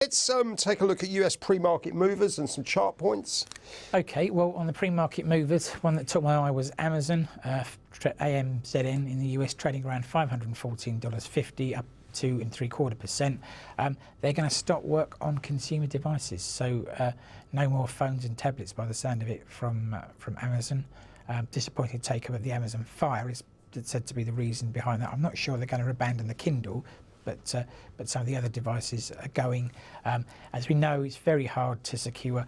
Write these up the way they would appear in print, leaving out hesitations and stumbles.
Let's take a look at US pre-market movers and some chart points. Okay, well, on the pre-market movers, one that took my eye was Amazon, AMZN in the US, trading around $514.50, up 2.75%. They're going to stop work on consumer devices, so no more phones and tablets by the sound of it from Amazon. Disappointing takeover of the Amazon Fire is said to be the reason behind that. I'm not sure they're going to abandon the Kindle, but some of the other devices are going. As we know, it's very hard to secure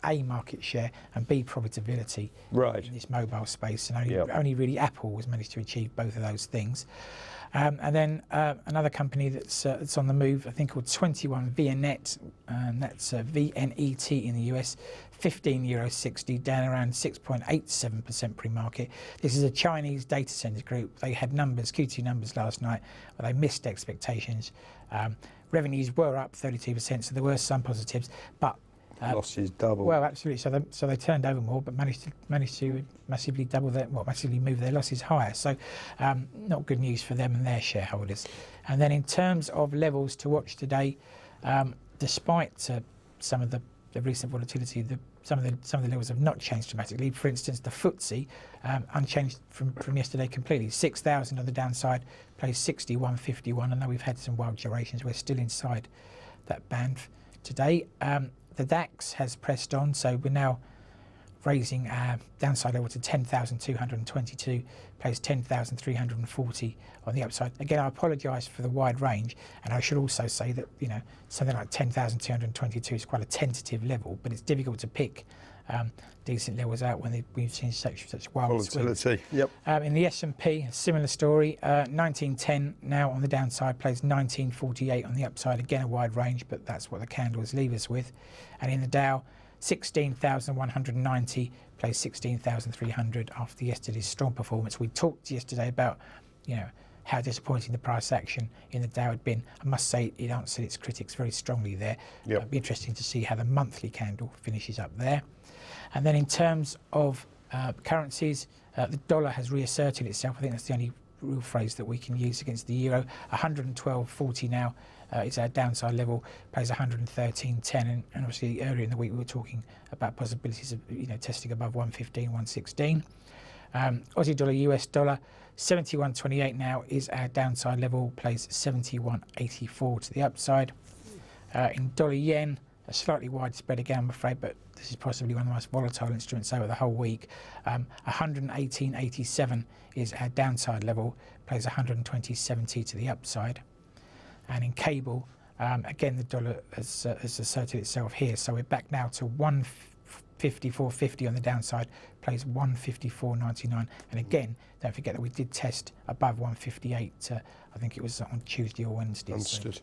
A, market share, and B, profitability in this mobile space, and only really Apple has managed to achieve both of those things. And then another company that's on the move, I think called 21 VNet, and that's VNET in the US, €15.60, down around 6.87% pre-market. This is a Chinese data center group. They had numbers, Q2 numbers last night, but they missed expectations. Revenues were up 32%, so there were some positives, but losses double. Well, absolutely. So they turned over more, but managed to massively massively move their losses higher. So not good news for them and their shareholders. And then in terms of levels to watch today, despite some of the recent volatility, some of the levels have not changed dramatically. For instance, the FTSE unchanged from yesterday completely. 6,000 on the downside, plays 61.51. I know we've had some wild gyrations. We're still inside that band today. The DAX has pressed on, so we're now raising our downside level to 10,222, plays 10,340 on the upside. Again, I apologise for the wide range, and I should also say that something like 10,222 is quite a tentative level, but it's difficult to pick decent levels out when we've seen such wild volatility. Swings. In the S&P, similar story. 1910 now on the downside, plays 1948 on the upside. Again, a wide range, but that's what the candles leave us with. And in the Dow, 16,190, plays 16,300 after yesterday's strong performance. We talked yesterday about, how disappointing the price action in the Dow had been. I must say it answered its critics very strongly there. It'll be interesting to see how the monthly candle finishes up there. And then in terms of currencies, the dollar has reasserted itself. I think that's the only real phrase that we can use against the euro. 112.40 now is our downside level, plays 113.10, and obviously earlier in the week we were talking about possibilities of testing above 115, 116. Aussie dollar, US dollar, 71.28 now is our downside level, plays 71.84 to the upside. In dollar yen, a slightly wide spread again, I'm afraid, but this is possibly one of the most volatile instruments over the whole week. 118.87 is our downside level, plays 120.70 to the upside. And in cable, again, the dollar has asserted itself here, so we're back now to 154.50 on the downside, plays 154.99. And again, don't forget that we did test above 158, I think it was on Tuesday or Wednesday. Understood. So